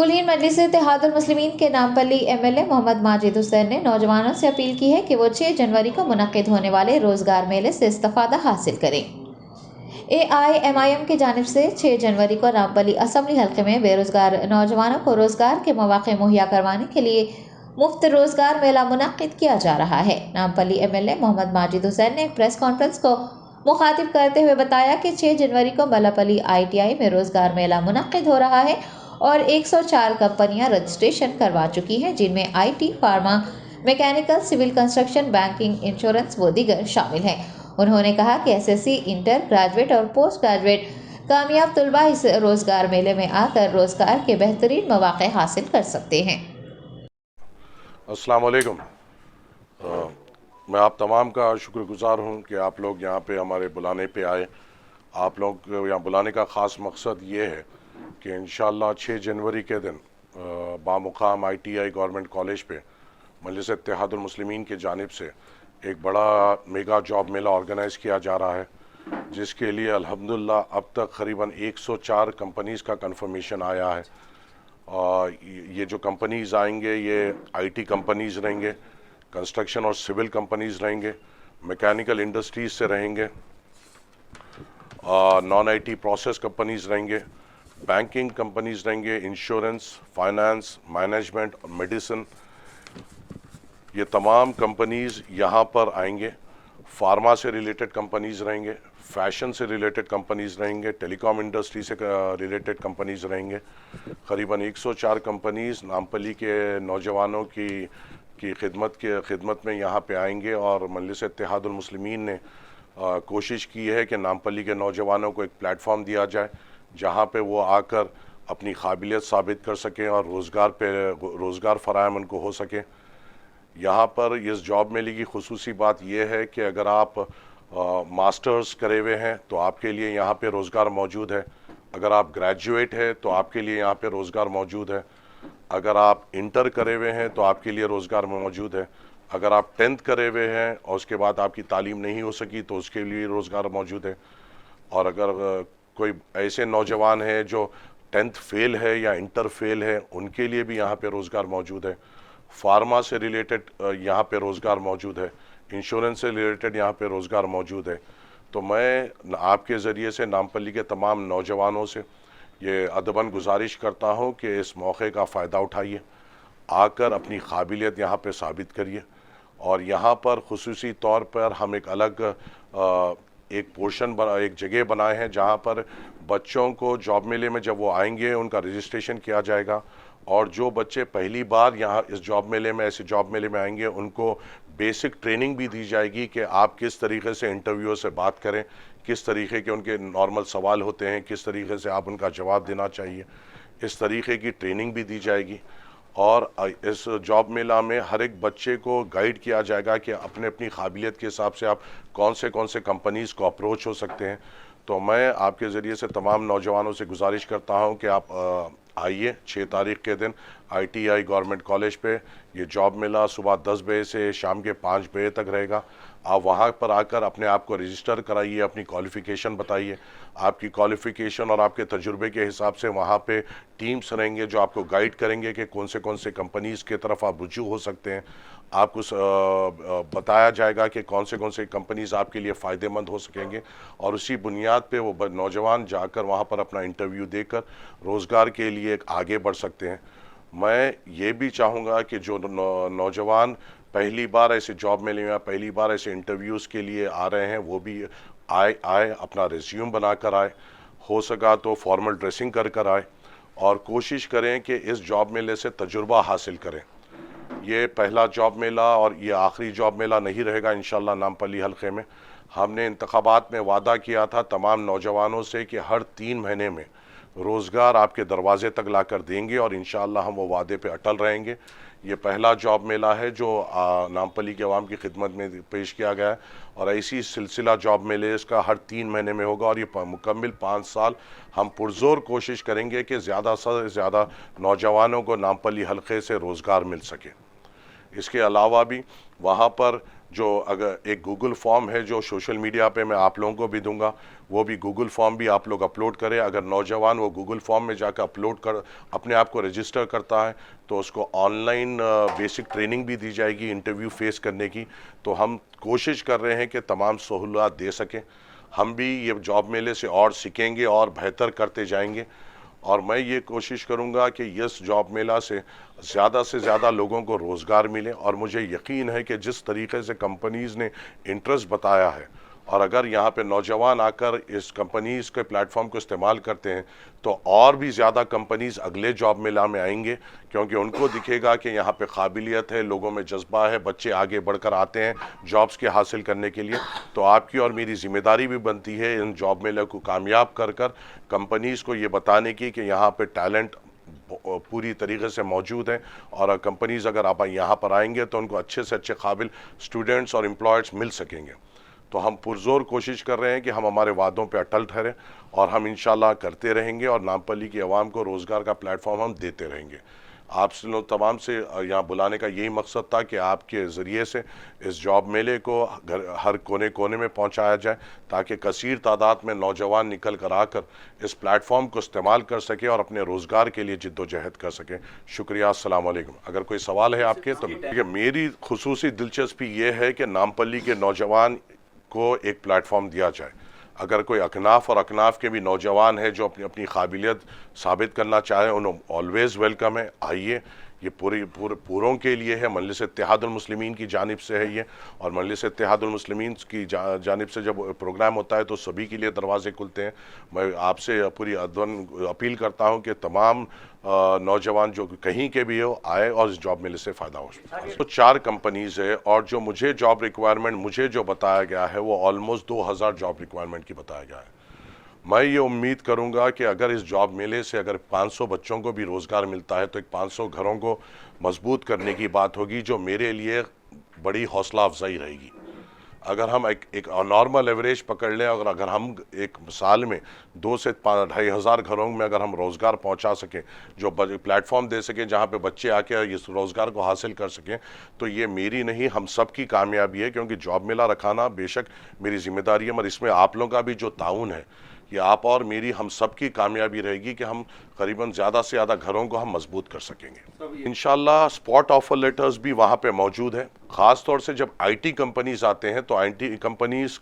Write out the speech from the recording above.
Clean مجلس اتحاد المسلمین کے نامپلی ایم ایل اے محمد ماجد حسین نے نوجوانوں سے اپیل کی ہے کہ وہ 6 جنوری کو منعقد ہونے والے روزگار میلے سے استفادہ حاصل کریں۔ AIMIM کی جانب سے 6 جنوری کو نامپلی اسمبلی حلقے میں بے روزگار نوجوانوں کو روزگار کے مواقع مہیا کروانے کے لیے مفت روزگار میلہ منعقد کیا جا رہا ہے۔ نامپلی ایم ایل اے محمد ماجد حسین نے پریس کانفرنس کو مخاطب کرتے ہوئے بتایا کہ 6 جنوری کو ملاپلی ITI میں روزگار میلہ منعقد ہو رہا ہے اور 104 کمپنیاں رجسٹریشن کروا چکی ہیں، جن میں IT، pharma, mechanical, civil construction, banking, insurance و دیگر شامل ہیں۔ انہوں نے کہا کہ SSC، انٹر، گریجویٹ اور پوسٹ گریجویٹ کامیاب طلباء اس روزگار میلے میں آ کر روزگار کے بہترین مواقع حاصل کر سکتے ہیں۔ السلام علیکم۔ میں آپ تمام کا شکر گزار ہوں کہ آپ لوگ یہاں پہ ہمارے بلانے پہ آئے۔ آپ لوگ یہاں بلانے کا خاص مقصد یہ ہے کہ انشاءاللہ 6 جنوری کے دن بامقام ITI گورنمنٹ کالج پہ مجلس اتحاد المسلمین کی جانب سے ایک بڑا میگا جاب میلہ آرگنائز کیا جا رہا ہے، جس کے لیے الحمدللہ اب تک قریباً 104 کمپنیز کا کنفرمیشن آیا ہے۔ یہ جو کمپنیز آئیں گے یہ IT کمپنیز رہیں گے، کنسٹرکشن اور سول کمپنیز رہیں گے، میکینیکل انڈسٹریز سے رہیں گے، نان IT پروسیس کمپنیز رہیں گے، بینکنگ کمپنیز رہیں گے، انشورنس، فائنانس، مینجمنٹ اور میڈیسن، یہ تمام کمپنیز یہاں پر آئیں گے۔ فارما سے ریلیٹڈ کمپنیز رہیں گے، فیشن سے ریلیٹڈ کمپنیز رہیں گے، ٹیلی کام انڈسٹری سے ریلیٹڈ کمپنیز رہیں گے۔ قریباً 104 کمپنیز نامپلی کے نوجوانوں کی خدمت میں یہاں پہ آئیں گے، اور مجلس اتحاد المسلمین نے کوشش کی ہے کہ نامپلی کے نوجوانوں کو ایک پلیٹ فارم دیا جائے جہاں پہ وہ آ کر اپنی قابلیت ثابت کر سکیں اور روزگار فراہم ان کو ہو سکے۔ یہاں پر اس جاب میلے کی خصوصی بات یہ ہے کہ اگر آپ ماسٹرز کرے ہوئے ہیں تو آپ کے لیے یہاں پہ روزگار موجود ہے، اگر آپ گریجویٹ ہیں تو آپ کے لیے یہاں پہ روزگار موجود ہے، اگر آپ انٹر کرے ہوئے ہیں تو آپ کے لیے روزگار موجود ہے، اگر آپ 10th کرے ہوئے ہیں اور اس کے بعد آپ کی تعلیم نہیں ہو سکی تو اس کے لیے روزگار موجود ہے، اور اگر کوئی ایسے نوجوان ہیں جو 10th فیل ہے یا انٹر فیل ہے ان کے لیے بھی یہاں پہ روزگار موجود ہے، فارما سے ریلیٹڈ یہاں پہ روزگار موجود ہے، انشورنس سے ریلیٹڈ یہاں پہ روزگار موجود ہے۔ تو میں آپ کے ذریعے سے نامپلی کے تمام نوجوانوں سے یہ ادباً گزارش کرتا ہوں کہ اس موقع کا فائدہ اٹھائیے، آ کر اپنی قابلیت یہاں پہ ثابت کریے، اور یہاں پر خصوصی طور پر ہم ایک الگ ایک جگہ بنائے ہیں جہاں پر بچوں کو جاب میلے میں جب وہ آئیں گے ان کا رجسٹریشن کیا جائے گا، اور جو بچے پہلی بار یہاں اس ایسے جاب میلے میں آئیں گے ان کو بیسک ٹریننگ بھی دی جائے گی کہ آپ کس طریقے سے انٹرویو سے بات کریں، کس طریقے کے ان کے نارمل سوال ہوتے ہیں، کس طریقے سے آپ ان کا جواب دینا چاہیے، اس طریقے کی ٹریننگ بھی دی جائے گی۔ اور اس جاب میلہ میں ہر ایک بچے کو گائیڈ کیا جائے گا کہ اپنی قابلیت کے حساب سے آپ کون سے کمپنیز کو اپروچ ہو سکتے ہیں۔ تو میں آپ کے ذریعے سے تمام نوجوانوں سے گزارش کرتا ہوں کہ آپ آئیے 6 تاریخ کے دن ITI گورنمنٹ کالج پہ۔ یہ جاب میلہ صبح 10 بجے سے شام کے 5 بجے تک رہے گا۔ آپ وہاں پر آ کر اپنے آپ کو رجسٹر کرائیے، اپنی کوالیفیکیشن بتائیے، آپ کی کوالیفیکیشن اور آپ کے تجربے کے حساب سے وہاں پہ ٹیمز رہیں گے جو آپ کو گائیڈ کریں گے کہ کون سے کمپنیز کی طرف آپ رجوع ہو سکتے ہیں۔ آپ کو بتایا جائے گا کہ کون سے کمپنیز آپ کے لیے فائدہ مند ہو سکیں گے، اور اسی بنیاد پہ وہ نوجوان جا کر وہاں پر اپنا انٹرویو دے کر روزگار کے لیے آگے بڑھ سکتے ہیں۔ میں یہ بھی چاہوں گا کہ جو نوجوان پہلی بار ایسے جاب میلے میں پہلی بار ایسے انٹرویوز کے لیے آ رہے ہیں وہ بھی آئے اپنا ریزیوم بنا کر آئے، ہو سکا تو فارمل ڈریسنگ کر آئے، اور کوشش کریں کہ اس جاب میلے سے تجربہ حاصل کریں۔ یہ پہلا جاب میلہ اور یہ آخری جاب میلہ نہیں رہے گا انشاءاللہ نامپلی حلقے میں۔ ہم نے انتخابات میں وعدہ کیا تھا تمام نوجوانوں سے کہ ہر 3 مہینے میں روزگار آپ کے دروازے تک لا کر دیں گے، اور انشاءاللہ ہم وہ وعدے پہ اٹل رہیں گے۔ یہ پہلا جاب میلہ ہے جو نامپلی کے عوام کی خدمت میں پیش کیا گیا ہے، اور ایسی سلسلہ جاب میلے اس کا ہر 3 مہینے میں ہوگا، اور یہ مکمل 5 سال ہم پرزور کوشش کریں گے کہ زیادہ سے زیادہ نوجوانوں کو نامپلی حلقے سے روزگار مل سکے۔ اس کے علاوہ بھی وہاں پر جو اگر ایک گوگل فارم ہے جو سوشل میڈیا پہ میں آپ لوگوں کو بھی دوں گا، وہ بھی گوگل فارم بھی آپ لوگ اپلوڈ کریں. اگر نوجوان وہ گوگل فارم میں جا کے اپنے آپ کو رجسٹر کرتا ہے تو اس کو آن لائن بیسک ٹریننگ بھی دی جائے گی انٹرویو فیس کرنے کی. تو ہم کوشش کر رہے ہیں کہ تمام سہولات دے سکیں. ہم بھی یہ جاب میلے سے اور سیکھیں گے اور بہتر کرتے جائیں گے، اور میں یہ کوشش کروں گا کہ اس جاب میلہ سے زیادہ لوگوں کو روزگار ملے. اور مجھے یقین ہے کہ جس طریقے سے کمپنیز نے انٹرسٹ بتایا ہے، اور اگر یہاں پہ نوجوان آ کر اس کمپنیز کے پلیٹ فارم کو استعمال کرتے ہیں تو اور بھی زیادہ کمپنیز اگلے جاب میلہ میں آئیں گے، کیونکہ ان کو دکھے گا کہ یہاں پہ قابلیت ہے، لوگوں میں جذبہ ہے، بچے آگے بڑھ کر آتے ہیں جابز کے حاصل کرنے کے لیے. تو آپ کی اور میری ذمہ داری بھی بنتی ہے ان جاب میلے کو کامیاب کر کمپنیز کو یہ بتانے کی کہ یہاں پہ ٹیلنٹ پوری طریقے سے موجود ہیں، اور کمپنیز اگر آپ یہاں پر آئیں گے تو ان کو اچھے سے اچھے قابل اسٹوڈنٹس اور امپلائرز مل سکیں گے. تو ہم پرزور کوشش کر رہے ہیں کہ ہم ہمارے وعدوں پہ اٹل ٹھہریں، اور ہم انشاءاللہ کرتے رہیں گے، اور نامپلی کی عوام کو روزگار کا پلیٹ فارم ہم دیتے رہیں گے. آپ سے تمام سے یہاں بلانے کا یہی مقصد تھا کہ آپ کے ذریعے سے اس جاب میلے کو ہر کونے میں پہنچایا جائے، تاکہ کثیر تعداد میں نوجوان نکل کر آ کر اس پلیٹ فارم کو استعمال کر سکے اور اپنے روزگار کے لیے جد و جہد کر سکیں. شکریہ. السلام علیکم. اگر کوئی سوال ہے آپ کے تو میری خصوصی دلچسپی یہ ہے کہ نامپلی کے نوجوان کو ایک پلیٹ فارم دیا جائے. اگر کوئی اکناف کے بھی نوجوان ہیں جو اپنی قابلیت ثابت کرنا چاہیں، انہوں آلویز ویلکم ہے. آئیے، یہ پوروں کے لیے ہے، مجلس اتحاد المسلمین کی جانب سے ہے یہ، اور مجلس اتحاد المسلمین کی جانب سے جب پروگرام ہوتا ہے تو سبھی کے لیے دروازے کھلتے ہیں. میں آپ سے پوری اپیل کرتا ہوں کہ تمام نوجوان جو کہیں کے بھی ہو آئے اور اس جاب میلے سے فائدہ ہو. تو 4 کمپنیز ہے، اور جو مجھے جاب ریکوائرمنٹ مجھے جو بتایا گیا ہے وہ آلموسٹ 2000 جاب ریکوائرمنٹ کی بتایا گیا ہے. میں یہ امید کروں گا کہ اگر اس جاب میلے سے اگر 500 بچوں کو بھی روزگار ملتا ہے تو ایک 500 گھروں کو مضبوط کرنے کی بات ہوگی، جو میرے لیے بڑی حوصلہ افزائی رہے گی. اگر ہم ایک نارمل ایوریج پکڑ لیں، اگر ہم ایک سال میں 2 سے 2500 گھروں میں اگر ہم روزگار پہنچا سکیں، جو پلیٹ فارم دے سکیں جہاں پہ بچے آ کے اس روزگار کو حاصل کر سکیں، تو یہ میری نہیں ہم سب کی کامیابی ہے. کیونکہ جاب میلہ رکھانا بے شک میری ذمہ داری ہے، مگر اس میں آپ لوگوں کا بھی جو تعاون ہے، یہ آپ اور میری ہم سب کی کامیابی رہے گی کہ ہم قریباً زیادہ سے زیادہ گھروں کو ہم مضبوط کر سکیں گے. انشاءاللہ اسپاٹ آفر لیٹرز بھی وہاں پہ موجود ہیں. خاص طور سے جب آئی ٹی کمپنیز آتے ہیں تو آئی ٹی کمپنیز